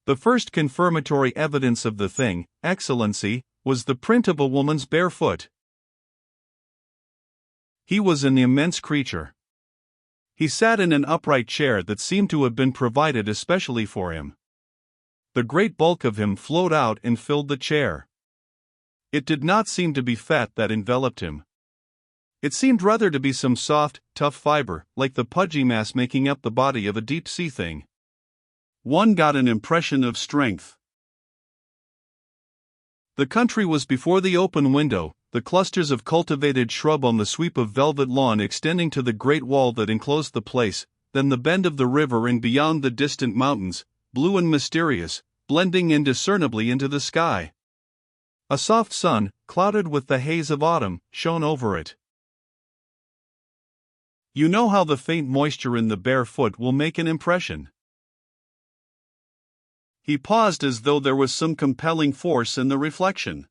The first confirmatory evidence of the thing, excellency, was the print of a woman's bare foot. He was an immense creature. He sat in an upright chair that seemed to have been provided especially for him. The great bulk of him flowed out and filled the chair. It did not seem to be fat that enveloped him. It seemed rather to be some soft, tough fiber, like the pudgy mass making up the body of a deep-sea thing. One got an impression of strength. The country was before the open window, the clusters of cultivated shrub on the sweep of velvet lawn extending to the great wall that enclosed the place, then the bend of the river and beyond the distant mountains, blue and mysterious, blending indiscernibly into the sky. A soft sun, clouded with the haze of autumn, shone over it. You know how the faint moisture in the bare foot will make an impression. He paused as though there was some compelling force in the reflection.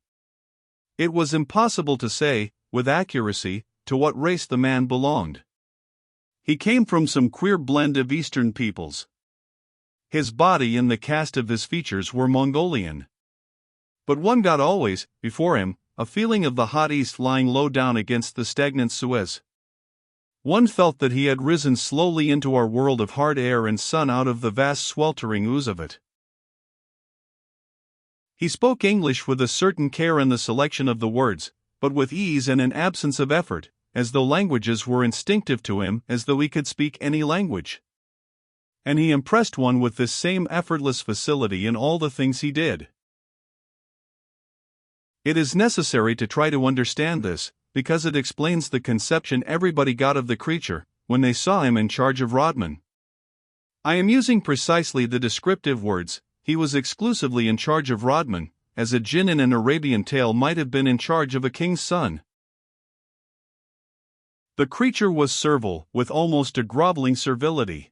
It was impossible to say, with accuracy, to what race the man belonged. He came from some queer blend of Eastern peoples. His body and the cast of his features were Mongolian. But one got always, before him, a feeling of the hot East lying low down against the stagnant Suez. One felt that he had risen slowly into our world of hard air and sun out of the vast sweltering ooze of it. He spoke English with a certain care in the selection of the words, but with ease and an absence of effort, as though languages were instinctive to him, as though he could speak any language. And he impressed one with this same effortless facility in all the things he did. It is necessary to try to understand this, because it explains the conception everybody got of the creature, when they saw him in charge of Rodman. I am using precisely the descriptive words. He was exclusively in charge of Rodman, as a jinn in an Arabian tale might have been in charge of a king's son. The creature was servile, with almost a groveling servility.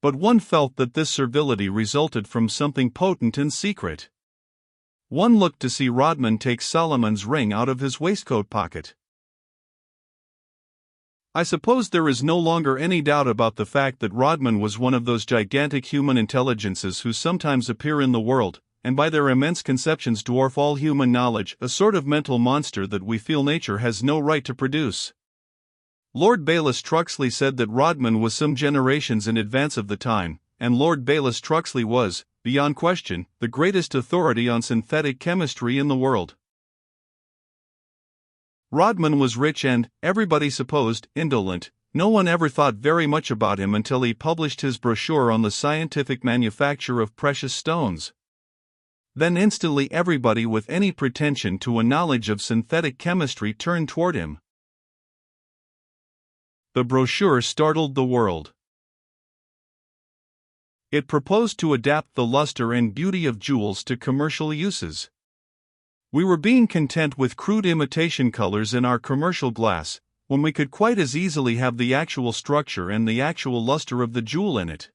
But one felt that this servility resulted from something potent and secret. One looked to see Rodman take Solomon's ring out of his waistcoat pocket. I suppose there is no longer any doubt about the fact that Rodman was one of those gigantic human intelligences who sometimes appear in the world, and by their immense conceptions dwarf all human knowledge, a sort of mental monster that we feel nature has no right to produce. Lord Bayless Truxley said that Rodman was some generations in advance of the time, and Lord Bayless Truxley was, beyond question, the greatest authority on synthetic chemistry in the world. Rodman was rich and, everybody supposed, indolent. No one ever thought very much about him until he published his brochure on the scientific manufacture of precious stones. Then instantly everybody with any pretension to a knowledge of synthetic chemistry turned toward him. The brochure startled the world. It proposed to adapt the luster and beauty of jewels to commercial uses. We were being content with crude imitation colors in our commercial glass, when we could quite as easily have the actual structure and the actual luster of the jewel in it.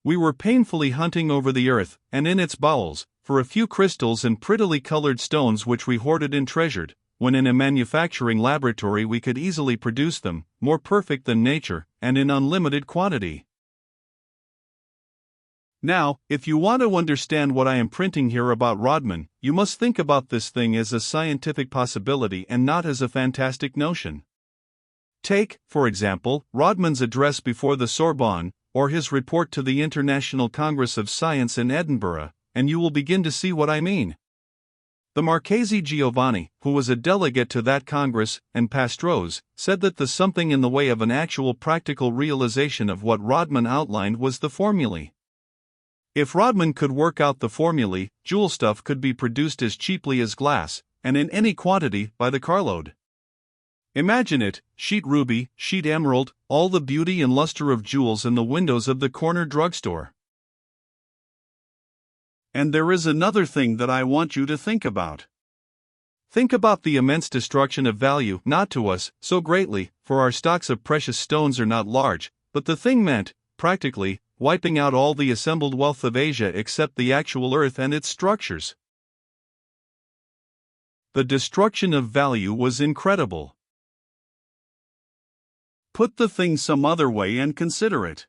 We were painfully hunting over the earth, and in its bowels, for a few crystals and prettily colored stones which we hoarded and treasured, when in a manufacturing laboratory we could easily produce them, more perfect than nature, and in unlimited quantity. Now, if you want to understand what I am printing here about Rodman, you must think about this thing as a scientific possibility and not as a fantastic notion. Take, for example, Rodman's address before the Sorbonne, or his report to the International Congress of Science in Edinburgh, and you will begin to see what I mean. The Marchese Giovanni, who was a delegate to that Congress, and Pastroz, said that the something in the way of an actual practical realization of what Rodman outlined was the formulae. If Rodman could work out the formulae, jewel stuff could be produced as cheaply as glass, and in any quantity, by the carload. Imagine it, sheet ruby, sheet emerald, all the beauty and luster of jewels in the windows of the corner drugstore. And there is another thing that I want you to think about. Think about the immense destruction of value, not to us, so greatly, for our stocks of precious stones are not large, but the thing meant, practically, wiping out all the assembled wealth of Asia except the actual earth and its structures. The destruction of value was incredible. Put the thing some other way and consider it.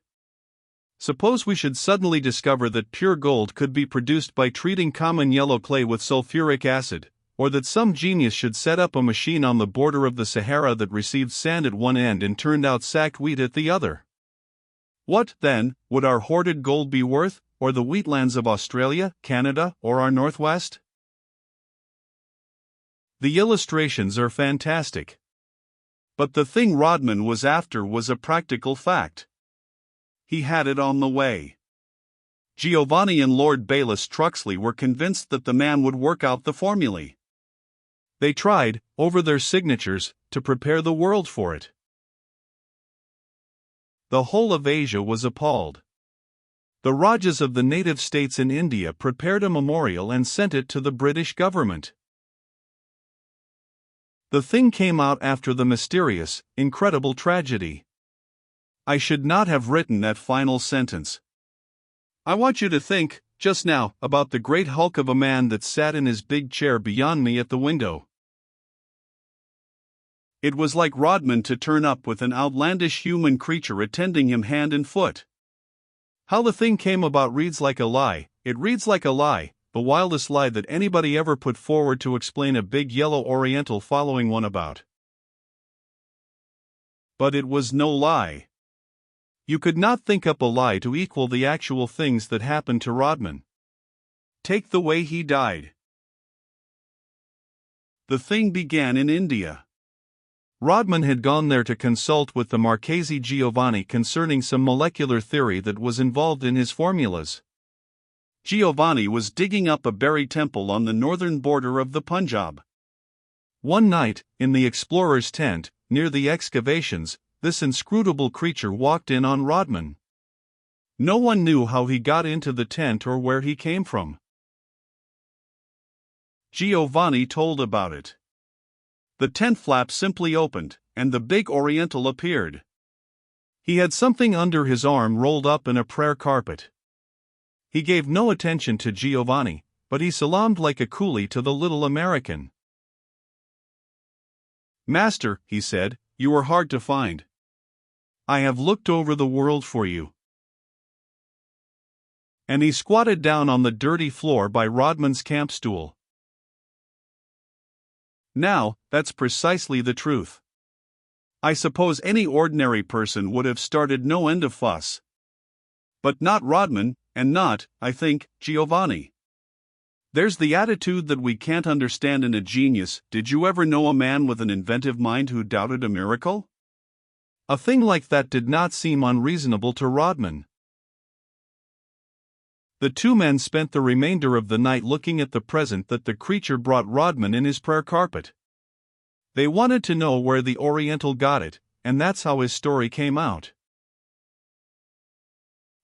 Suppose we should suddenly discover that pure gold could be produced by treating common yellow clay with sulfuric acid, or that some genius should set up a machine on the border of the Sahara that received sand at one end and turned out sacked wheat at the other. What, then, would our hoarded gold be worth, or the wheatlands of Australia, Canada, or our Northwest? The illustrations are fantastic. But the thing Rodman was after was a practical fact. He had it on the way. Giovanni and Lord Bayless Truxley were convinced that the man would work out the formulae. They tried, over their signatures, to prepare the world for it. The whole of Asia was appalled. The Rajas of the native states in India prepared a memorial and sent it to the British government. The thing came out after the mysterious, incredible tragedy. I should not have written that final sentence. I want you to think, just now, about the great hulk of a man that sat in his big chair beyond me at the window. It was like Rodman to turn up with an outlandish human creature attending him hand and foot. How the thing came about reads like a lie, it reads like a lie, the wildest lie that anybody ever put forward to explain a big yellow Oriental following one about. But it was no lie. You could not think up a lie to equal the actual things that happened to Rodman. Take the way he died. The thing began in India. Rodman had gone there to consult with the Marchese Giovanni concerning some molecular theory that was involved in his formulas. Giovanni was digging up a buried temple on the northern border of the Punjab. One night, in the explorer's tent, near the excavations, this inscrutable creature walked in on Rodman. No one knew how he got into the tent or where he came from. Giovanni told about it. The tent flap simply opened, and the big Oriental appeared. He had something under his arm rolled up in a prayer carpet. He gave no attention to Giovanni, but he salaamed like a coolie to the little American. "Master," he said, "you are hard to find. I have looked over the world for you." And he squatted down on the dirty floor by Rodman's camp stool. Now, that's precisely the truth. I suppose any ordinary person would have started no end of fuss. But not Rodman, and not, I think, Giovanni. There's the attitude that we can't understand in a genius. Did you ever know a man with an inventive mind who doubted a miracle? A thing like that did not seem unreasonable to Rodman. The two men spent the remainder of the night looking at the present that the creature brought Rodman in his prayer carpet. They wanted to know where the Oriental got it, and that's how his story came out.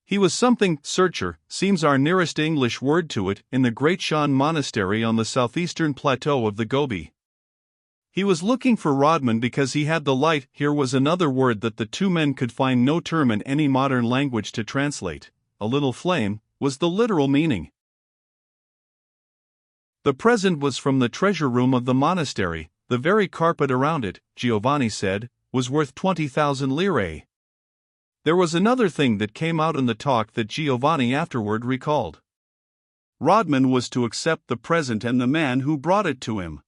He was something, searcher, seems our nearest English word to it, in the Great Shan Monastery on the southeastern plateau of the Gobi. He was looking for Rodman because he had the light. Here was another word that the two men could find no term in any modern language to translate. A little flame was the literal meaning. The present was from the treasure room of the monastery. The very carpet around it, Giovanni said, was worth 20,000 lire. There was another thing that came out in the talk that Giovanni afterward recalled. Rodman was to accept the present and the man who brought it to him.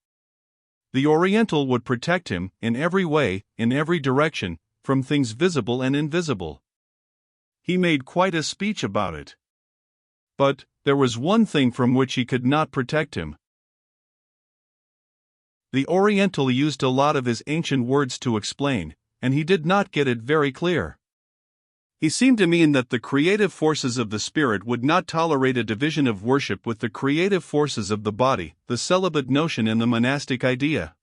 The Oriental would protect him, in every way, in every direction, from things visible and invisible. He made quite a speech about it. But there was one thing from which he could not protect him. The Oriental used a lot of his ancient words to explain, and he did not get it very clear. He seemed to mean that the creative forces of the spirit would not tolerate a division of worship with the creative forces of the body, the celibate notion and the monastic idea.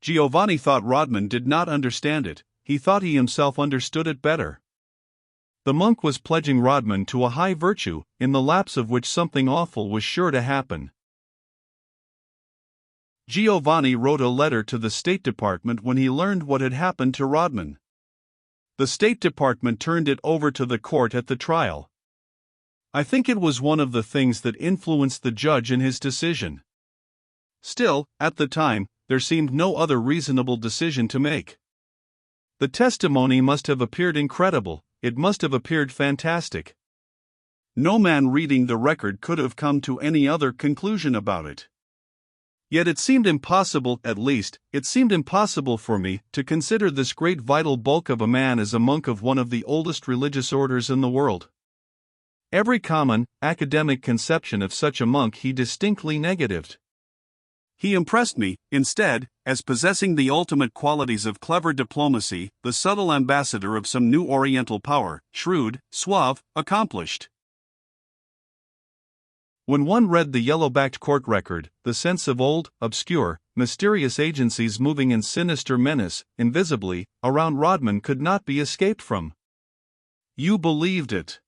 Giovanni thought Rodman did not understand it. He thought he himself understood it better. The monk was pledging Rodman to a high virtue, in the lapse of which something awful was sure to happen. Giovanni wrote a letter to the State Department when he learned what had happened to Rodman. The State Department turned it over to the court at the trial. I think it was one of the things that influenced the judge in his decision. Still, at the time, there seemed no other reasonable decision to make. The testimony must have appeared incredible, it must have appeared fantastic. No man reading the record could have come to any other conclusion about it. Yet it seemed impossible, at least, it seemed impossible for me to consider this great vital bulk of a man as a monk of one of the oldest religious orders in the world. Every common, academic conception of such a monk he distinctly negatived. He impressed me, instead, as possessing the ultimate qualities of clever diplomacy, the subtle ambassador of some new Oriental power, shrewd, suave, accomplished. When one read the yellow-backed court record, the sense of old, obscure, mysterious agencies moving in sinister menace, invisibly, around Rodman could not be escaped from. You believed it.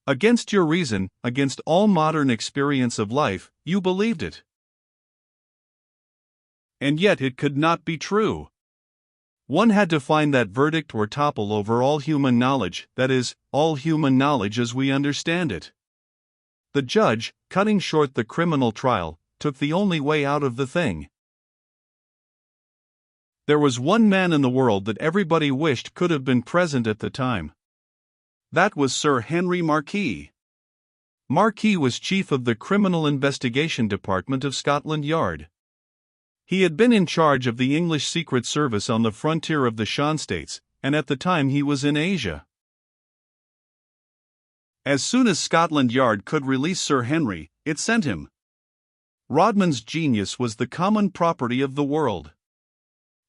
Against your reason, against all modern experience of life, you believed it. And yet it could not be true. One had to find that verdict or topple over all human knowledge, that is, all human knowledge as we understand it. The judge, cutting short the criminal trial, took the only way out of the thing. There was one man in the world that everybody wished could have been present at the time. That was Sir Henry Marquis. Marquis was chief of the Criminal Investigation Department of Scotland Yard. He had been in charge of the English Secret Service on the frontier of the Shan States, and at the time he was in Asia. As soon as Scotland Yard could release Sir Henry, it sent him. Rodman's genius was the common property of the world.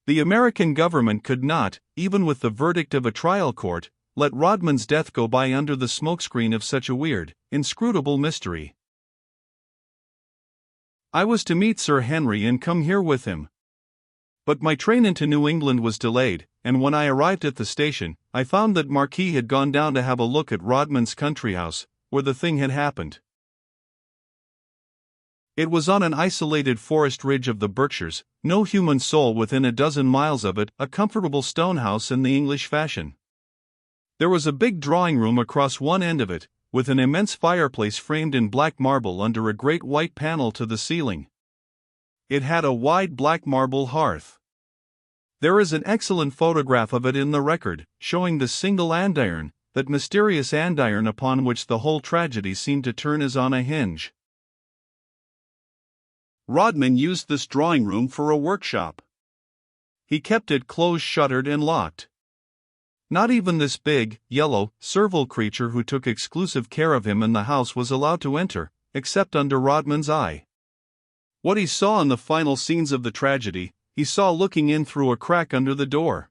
The American government could not, even with the verdict of a trial court, let Rodman's death go by under the smokescreen of such a weird, inscrutable mystery. I was to meet Sir Henry and come here with him. But my train into New England was delayed, and when I arrived at the station, I found that Marquis had gone down to have a look at Rodman's country house, where the thing had happened. It was on an isolated forest ridge of the Berkshires, no human soul within a dozen miles of it, a comfortable stone house in the English fashion. There was a big drawing room across one end of it, with an immense fireplace framed in black marble under a great white panel to the ceiling. It had a wide black marble hearth. There is an excellent photograph of it in the record, showing the single andiron, that mysterious andiron upon which the whole tragedy seemed to turn as on a hinge. Rodman used this drawing room for a workshop. He kept it close-shuttered and locked. Not even this big, yellow, servile creature who took exclusive care of him in the house was allowed to enter, except under Rodman's eye. What he saw in the final scenes of the tragedy, he saw looking in through a crack under the door.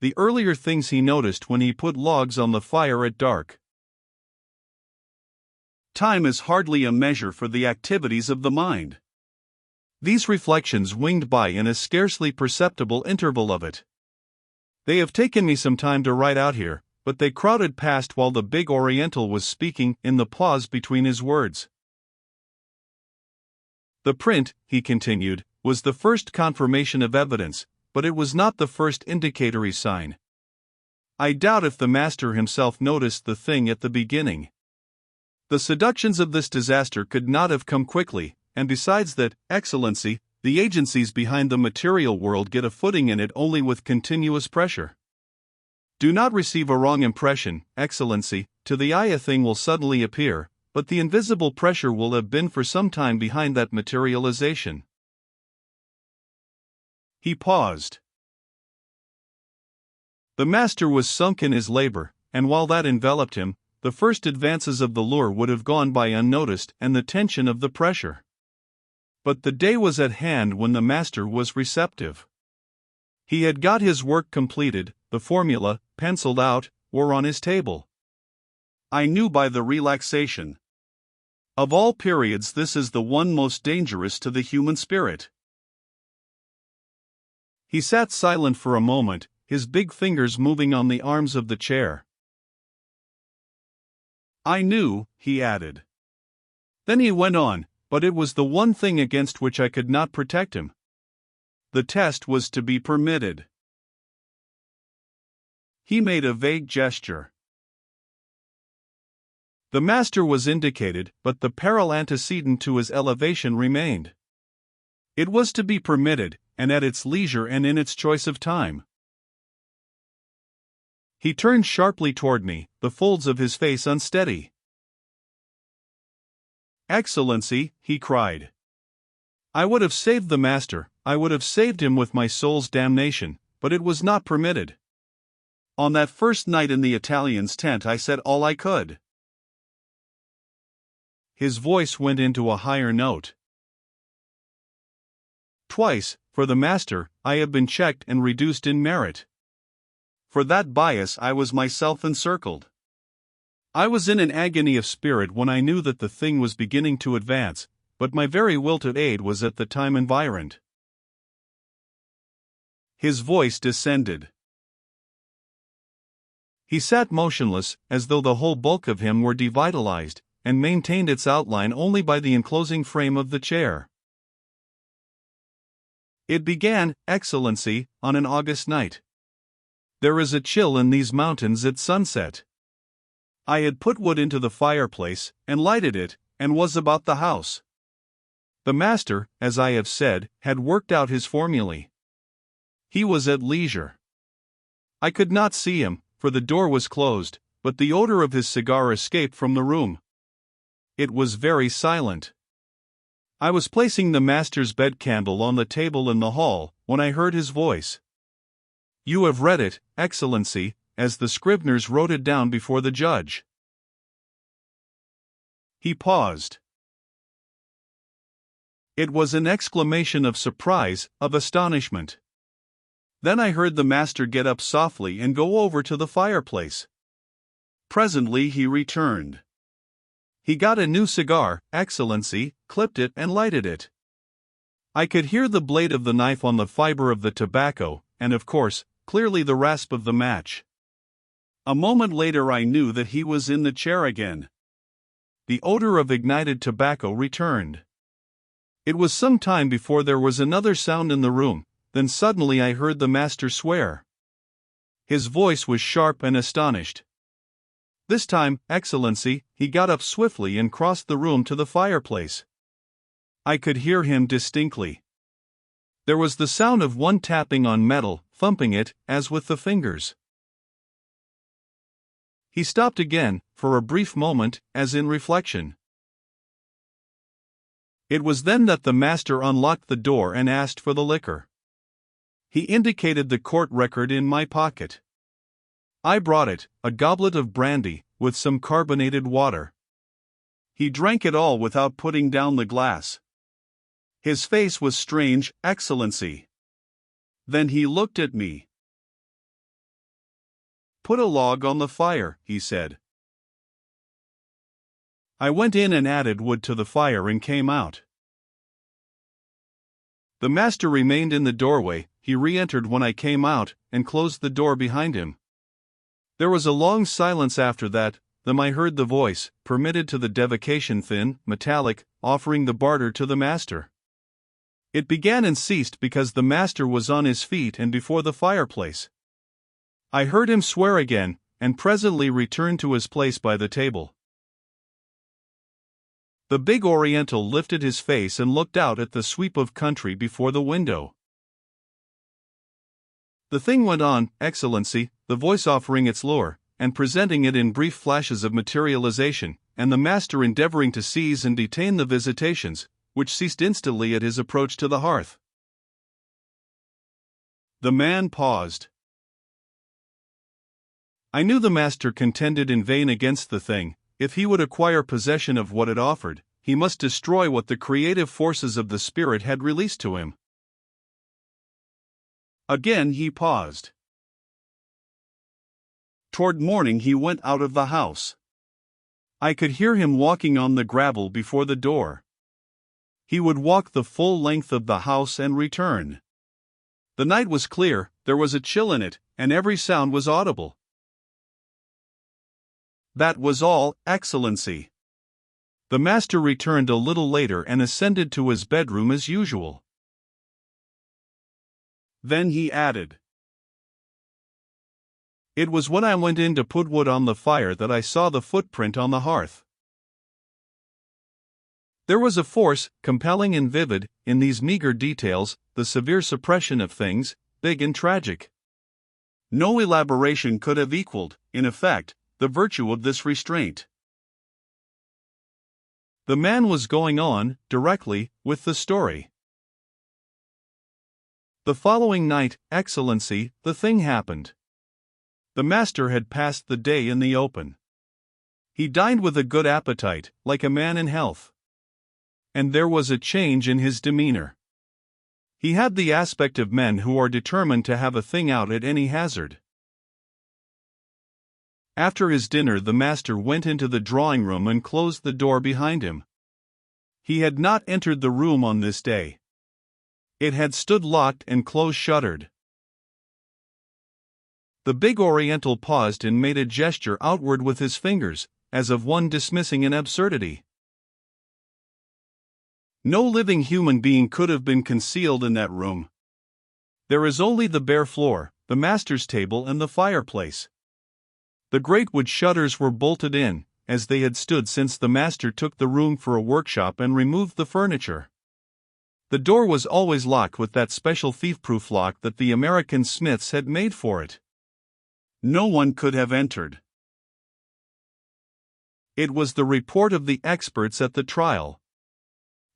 The earlier things he noticed when he put logs on the fire at dark. Time is hardly a measure for the activities of the mind. These reflections winged by in a scarcely perceptible interval of it. They have taken me some time to write out here, but they crowded past while the big Oriental was speaking, in the pause between his words. The print, he continued, was the first confirmation of evidence, but it was not the first indicatory sign. I doubt if the master himself noticed the thing at the beginning. The seductions of this disaster could not have come quickly, and besides that, Excellency, the agencies behind the material world get a footing in it only with continuous pressure. Do not receive a wrong impression, Excellency, to the eye a thing will suddenly appear, but the invisible pressure will have been for some time behind that materialization. He paused. The master was sunk in his labor, and while that enveloped him, the first advances of the lure would have gone by unnoticed and the tension of the pressure. But the day was at hand when the master was receptive. He had got his work completed, the formula, penciled out, were on his table. I knew by the relaxation. Of all periods, this is the one most dangerous to the human spirit. He sat silent for a moment, his big fingers moving on the arms of the chair. I knew, he added. Then he went on, but it was the one thing against which I could not protect him. The test was to be permitted. He made a vague gesture. The master was indicated, but the peril antecedent to his elevation remained. It was to be permitted, and at its leisure and in its choice of time. He turned sharply toward me, the folds of his face unsteady. "Excellency," he cried. "I would have saved the master, I would have saved him with my soul's damnation, but it was not permitted. On that first night in the Italian's tent I said all I could." His voice went into a higher note. "Twice, for the master, I have been checked and reduced in merit. For that bias I was myself encircled. I was in an agony of spirit when I knew that the thing was beginning to advance, but my very will to aid was at the time environed." His voice descended. He sat motionless, as though the whole bulk of him were devitalized, and maintained its outline only by the enclosing frame of the chair. "It began, Excellency, on an August night. There is a chill in these mountains at sunset. I had put wood into the fireplace, and lighted it, and was about the house. The master, as I have said, had worked out his formulae. He was at leisure. I could not see him, for the door was closed, but the odor of his cigar escaped from the room. It was very silent. I was placing the master's bed candle on the table in the hall, when I heard his voice. You have read it, Excellency, as the scriveners wrote it down before the judge." He paused. It was an exclamation of surprise, of astonishment. Then I heard the master get up softly and go over to the fireplace. Presently he returned. He got a new cigar, Excellency, clipped it and lighted it. I could hear the blade of the knife on the fiber of the tobacco, and of course, clearly the rasp of the match. A moment later I knew that he was in the chair again. The odor of ignited tobacco returned. It was some time before there was another sound in the room, then suddenly I heard the master swear. His voice was sharp and astonished. This time, Excellency, he got up swiftly and crossed the room to the fireplace. I could hear him distinctly. There was the sound of one tapping on metal, thumping it, as with the fingers. He stopped again, for a brief moment, as in reflection. It was then that the master unlocked the door and asked for the liquor. He indicated the court record in my pocket. I brought it, a goblet of brandy, with some carbonated water. He drank it all without putting down the glass. His face was strange, Excellency. Then he looked at me. "Put a log on the fire," he said. I went in and added wood to the fire and came out. The master remained in the doorway. He re-entered when I came out, and closed the door behind him. There was a long silence after that, then I heard the voice, permitted to the devocation thin, metallic, offering the barter to the master. It began and ceased because the master was on his feet and before the fireplace. I heard him swear again, and presently returned to his place by the table. The big Oriental lifted his face and looked out at the sweep of country before the window. The thing went on, Excellency, the voice offering its lure, and presenting it in brief flashes of materialization, and the master endeavoring to seize and detain the visitations, which ceased instantly at his approach to the hearth. The man paused. I knew the master contended in vain against the thing. If he would acquire possession of what it offered, he must destroy what the creative forces of the spirit had released to him. Again he paused. Toward morning he went out of the house. I could hear him walking on the gravel before the door. He would walk the full length of the house and return. The night was clear, there was a chill in it, and every sound was audible. That was all, Excellency. The master returned a little later and ascended to his bedroom as usual. Then he added, "It was when I went in to put wood on the fire that I saw the footprint on the hearth." There was a force, compelling and vivid, in these meager details, the severe suppression of things, big and tragic. No elaboration could have equaled, in effect, the virtue of this restraint. The man was going on, directly, with the story. The following night, Excellency, the thing happened. The master had passed the day in the open. He dined with a good appetite, like a man in health. And there was a change in his demeanor. He had the aspect of men who are determined to have a thing out at any hazard. After his dinner, the master went into the drawing room and closed the door behind him. He had not entered the room on this day. It had stood locked and close-shuttered. The big Oriental paused and made a gesture outward with his fingers, as of one dismissing an absurdity. No living human being could have been concealed in that room. There is only the bare floor, the master's table and the fireplace. The great wood shutters were bolted in, as they had stood since the master took the room for a workshop and removed the furniture. The door was always locked with that special thief-proof lock that the American smiths had made for it. No one could have entered. It was the report of the experts at the trial.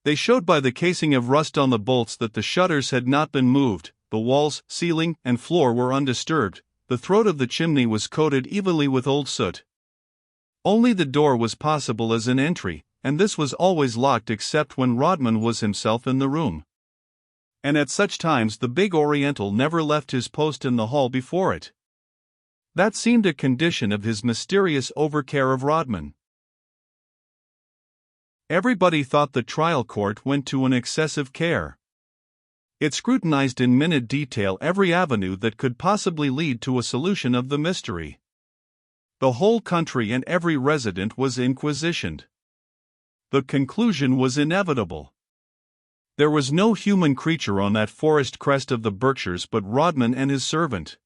They showed by the casing of rust on the bolts that the shutters had not been moved, the walls, ceiling, and floor were undisturbed, the throat of the chimney was coated evenly with old soot. Only the door was possible as an entry, and this was always locked except when Rodman was himself in the room. And at such times the big Oriental never left his post in the hall before it. That seemed a condition of his mysterious overcare of Rodman. Everybody thought the trial court went to an excessive care. It scrutinized in minute detail every avenue that could possibly lead to a solution of the mystery. The whole country and every resident was inquisitioned. The conclusion was inevitable. There was no human creature on that forest crest of the Berkshires but Rodman and his servant.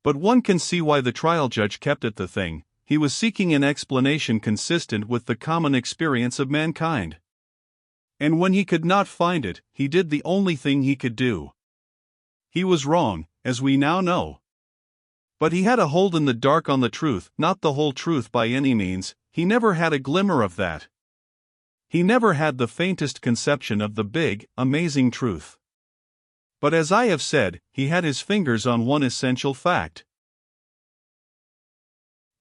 But one can see why the trial judge kept at the thing. He was seeking an explanation consistent with the common experience of mankind. And when he could not find it, he did the only thing he could do. He was wrong, as we now know. But he had a hold in the dark on the truth, not the whole truth by any means. He never had a glimmer of that. He never had the faintest conception of the big, amazing truth. But as I have said, he had his fingers on one essential fact.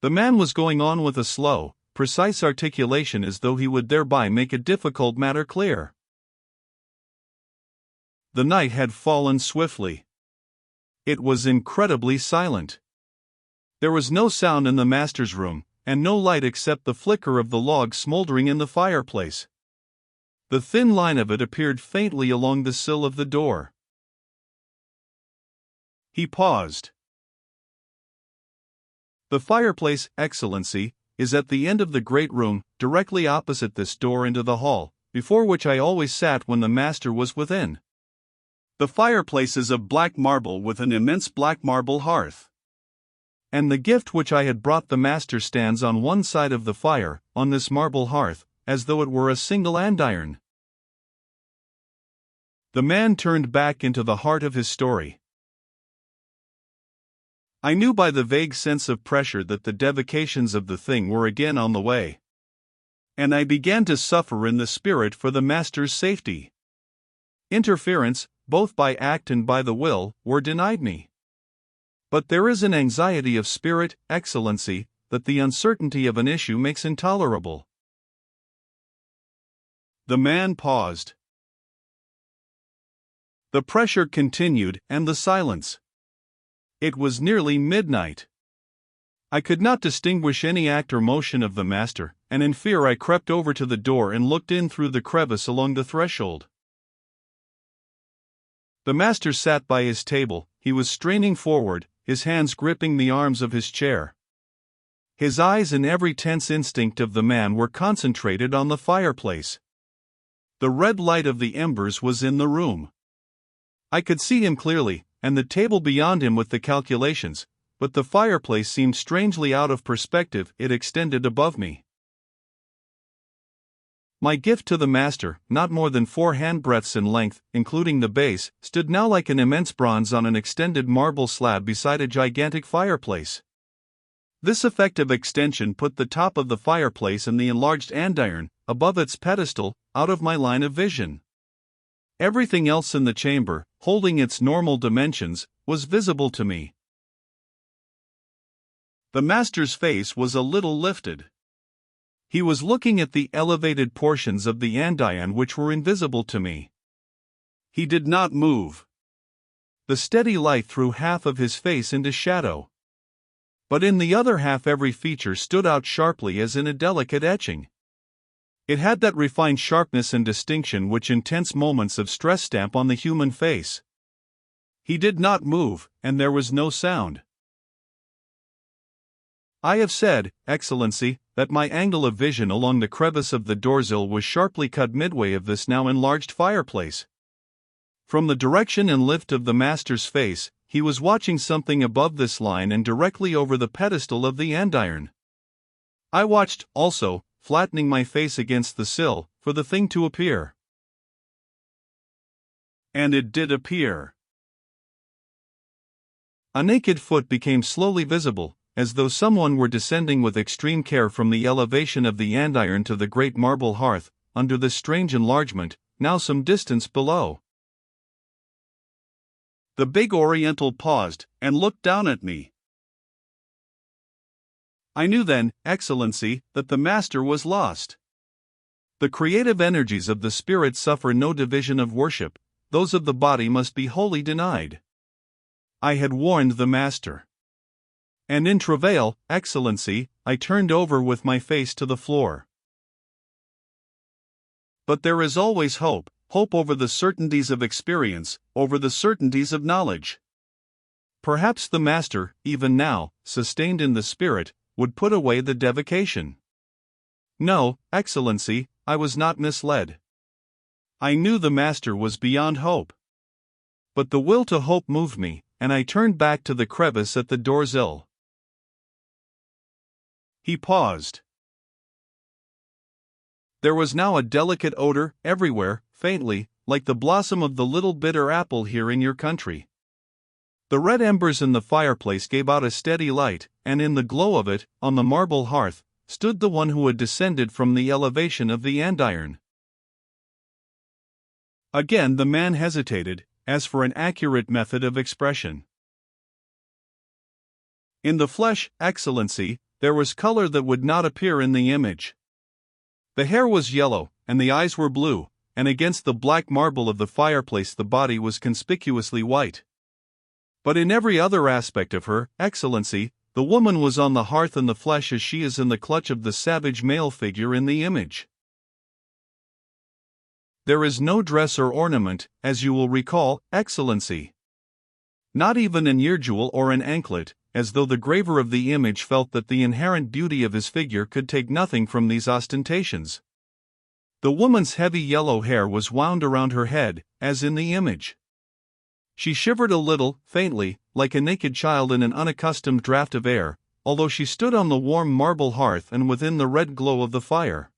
The man was going on with a slow, precise articulation as though he would thereby make a difficult matter clear. The night had fallen swiftly. It was incredibly silent. There was no sound in the master's room, and no light except the flicker of the log smoldering in the fireplace. The thin line of it appeared faintly along the sill of the door. He paused. The fireplace, Excellency, is at the end of the great room, directly opposite this door into the hall, before which I always sat when the master was within. The fireplace is of black marble with an immense black marble hearth. And the gift which I had brought the master stands on one side of the fire, on this marble hearth, as though it were a single andiron. The man turned back into the heart of his story. I knew by the vague sense of pressure that the devocations of the thing were again on the way. And I began to suffer in the spirit for the master's safety. Interference, both by act and by the will, were denied me. But there is an anxiety of spirit, Excellency, that the uncertainty of an issue makes intolerable. The man paused. The pressure continued, and the silence. It was nearly midnight. I could not distinguish any act or motion of the master, and in fear I crept over to the door and looked in through the crevice along the threshold. The master sat by his table. He was straining forward, his hands gripping the arms of his chair. His eyes and every tense instinct of the man were concentrated on the fireplace. The red light of the embers was in the room. I could see him clearly, and the table beyond him with the calculations, but the fireplace seemed strangely out of perspective. It extended above me. My gift to the master, not more than 4 handbreadths in length, including the base, stood now like an immense bronze on an extended marble slab beside a gigantic fireplace. This effective extension put the top of the fireplace and the enlarged andiron, above its pedestal, out of my line of vision. Everything else in the chamber, holding its normal dimensions, was visible to me. The master's face was a little lifted. He was looking at the elevated portions of the andiron which were invisible to me. He did not move. The steady light threw half of his face into shadow. But in the other half every feature stood out sharply as in a delicate etching. It had that refined sharpness and distinction which intense moments of stress stamp on the human face. He did not move, and there was no sound. I have said, Excellency, that my angle of vision along the crevice of the doorsill was sharply cut midway of this now enlarged fireplace. From the direction and lift of the master's face, he was watching something above this line and directly over the pedestal of the andiron. I watched, also, flattening my face against the sill, for the thing to appear. And it did appear. A naked foot became slowly visible, as though someone were descending with extreme care from the elevation of the andiron to the great marble hearth, under this strange enlargement, now some distance below. The big Oriental paused, and looked down at me. I knew then, Excellency, that the master was lost. The creative energies of the spirit suffer no division of worship, those of the body must be wholly denied. I had warned the master. And in travail, Excellency, I turned over with my face to the floor. But there is always hope, hope over the certainties of experience, over the certainties of knowledge. Perhaps the master, even now, sustained in the spirit, would put away the devocation. No, Excellency, I was not misled. I knew the master was beyond hope. But the will to hope moved me, and I turned back to the crevice at the doorsill. He paused. There was now a delicate odor, everywhere, faintly, like the blossom of the little bitter apple here in your country. The red embers in the fireplace gave out a steady light, and in the glow of it, on the marble hearth, stood the one who had descended from the elevation of the andiron. Again the man hesitated, as for an accurate method of expression. In the flesh, Excellency, there was color that would not appear in the image. The hair was yellow, and the eyes were blue, and against the black marble of the fireplace the body was conspicuously white. But in every other aspect of her, Excellency, the woman was on the hearth in the flesh as she is in the clutch of the savage male figure in the image. There is no dress or ornament, as you will recall, Excellency. Not even an earjewel or an anklet, as though the graver of the image felt that the inherent beauty of his figure could take nothing from these ostentations. The woman's heavy yellow hair was wound around her head, as in the image. She shivered a little, faintly, like a naked child in an unaccustomed draught of air, although she stood on the warm marble hearth and within the red glow of the fire.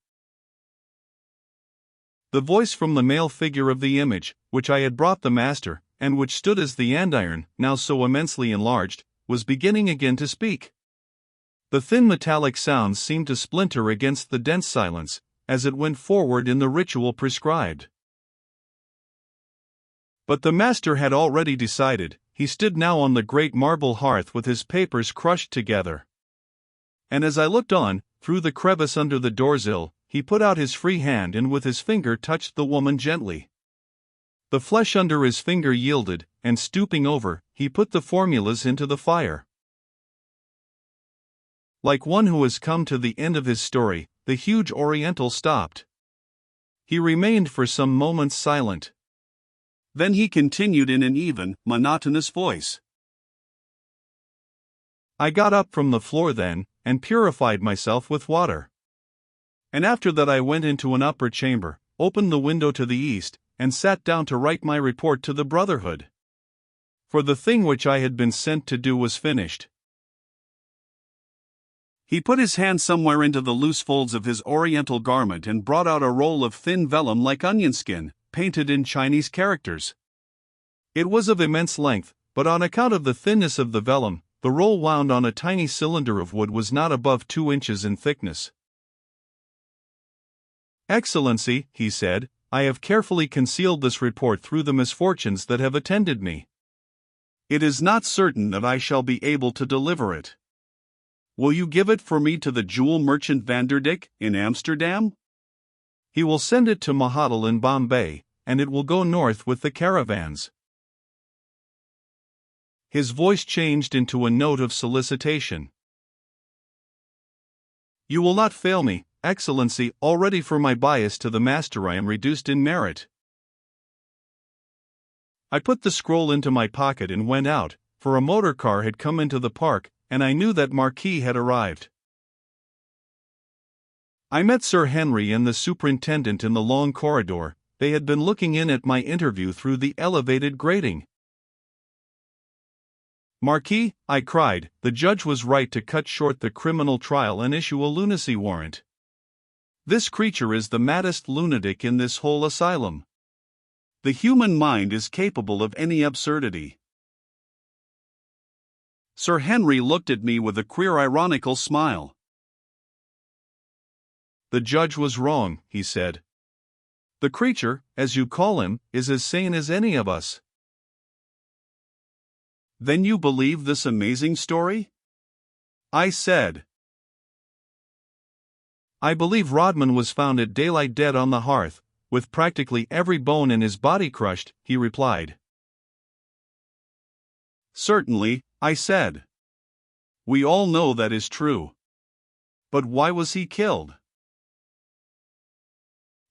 The voice from the male figure of the image, which I had brought the master, and which stood as the andiron, now so immensely enlarged, was beginning again to speak. The thin metallic sounds seemed to splinter against the dense silence, as it went forward in the ritual prescribed. But the master had already decided. He stood now on the great marble hearth with his papers crushed together. And as I looked on, through the crevice under the doorsill, he put out his free hand and with his finger touched the woman gently. The flesh under his finger yielded, and stooping over, he put the formulas into the fire. Like one who has come to the end of his story, the huge Oriental stopped. He remained for some moments silent. Then he continued in an even, monotonous voice. I got up from the floor then, and purified myself with water. And after that I went into an upper chamber, opened the window to the east, and sat down to write my report to the Brotherhood. For the thing which I had been sent to do was finished. He put his hand somewhere into the loose folds of his oriental garment and brought out a roll of thin vellum like onion skin, painted in Chinese characters. It was of immense length, but on account of the thinness of the vellum, the roll wound on a tiny cylinder of wood was not above 2 inches in thickness. "Excellency," he said, "I have carefully concealed this report through the misfortunes that have attended me. It is not certain that I shall be able to deliver it. Will you give it for me to the jewel merchant Vanderdick, in Amsterdam? He will send it to Mahatal in Bombay, and it will go north with the caravans." His voice changed into a note of solicitation. "You will not fail me, Excellency, already for my bias to the master I am reduced in merit." I put the scroll into my pocket and went out, for a motor car had come into the park, and I knew that Marquis had arrived. I met Sir Henry and the superintendent in the long corridor. They had been looking in at my interview through the elevated grating. "Marquis," I cried, "the judge was right to cut short the criminal trial and issue a lunacy warrant. This creature is the maddest lunatic in this whole asylum. The human mind is capable of any absurdity." Sir Henry looked at me with a queer ironical smile. "The judge was wrong," he said. "The creature, as you call him, is as sane as any of us." "Then you believe this amazing story?" I said. "I believe Rodman was found at daylight dead on the hearth, with practically every bone in his body crushed," he replied. "Certainly," I said. "We all know that is true. But why was he killed?"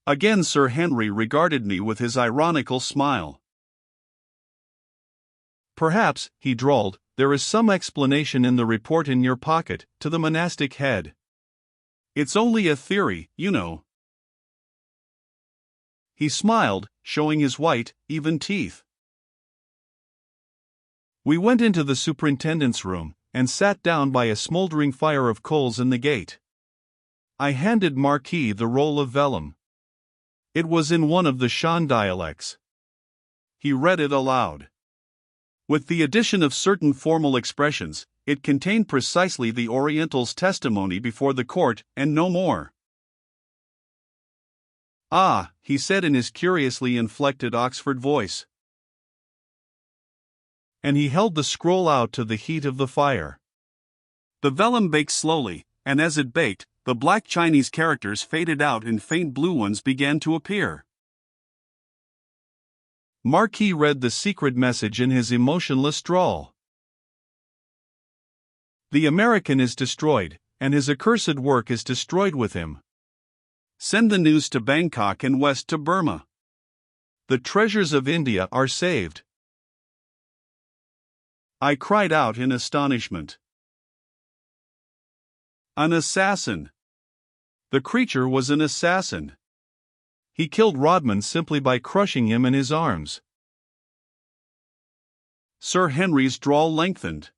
Again Sir Henry regarded me with his ironical smile. "Perhaps," he drawled, "there is some explanation in the report in your pocket, to the monastic head. It's only a theory, you know." He smiled, showing his white, even teeth. We went into the superintendent's room, and sat down by a smoldering fire of coals in the gate. I handed Marquis the roll of vellum. It was in one of the Shan dialects. He read it aloud. With the addition of certain formal expressions, it contained precisely the Oriental's testimony before the court, and no more. "Ah," he said in his curiously inflected Oxford voice. And he held the scroll out to the heat of the fire. The vellum baked slowly, and as it baked, the black Chinese characters faded out and faint blue ones began to appear. Marquis read the secret message in his emotionless drawl. "The American is destroyed, and his accursed work is destroyed with him. Send the news to Bangkok and west to Burma. The treasures of India are saved." I cried out in astonishment. An assassin! The creature was an assassin. He killed Rodman simply by crushing him in his arms. Sir Henry's drawl lengthened.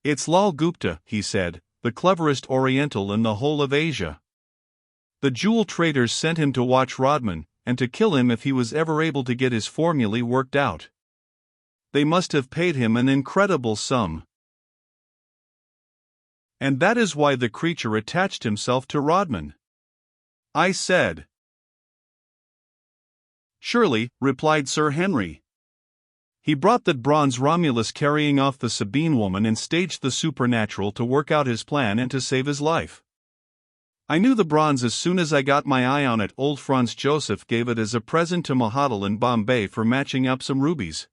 "It's Lal Gupta," he said, "the cleverest Oriental in the whole of Asia. The jewel traders sent him to watch Rodman, and to kill him if he was ever able to get his formulae worked out. They must have paid him an incredible sum. And that is why the creature attached himself to Rodman." I said. "Surely," replied Sir Henry. "He brought that bronze Romulus carrying off the Sabine woman and staged the supernatural to work out his plan and to save his life. I knew the bronze as soon as I got my eye on it. Old Franz Joseph gave it as a present to Mahatal in Bombay for matching up some rubies."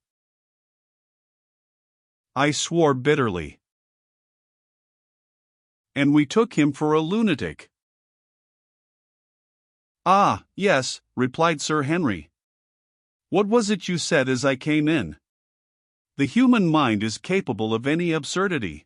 I swore bitterly. "And we took him for a lunatic." "Ah, yes," replied Sir Henry. "What was it you said as I came in? The human mind is capable of any absurdity."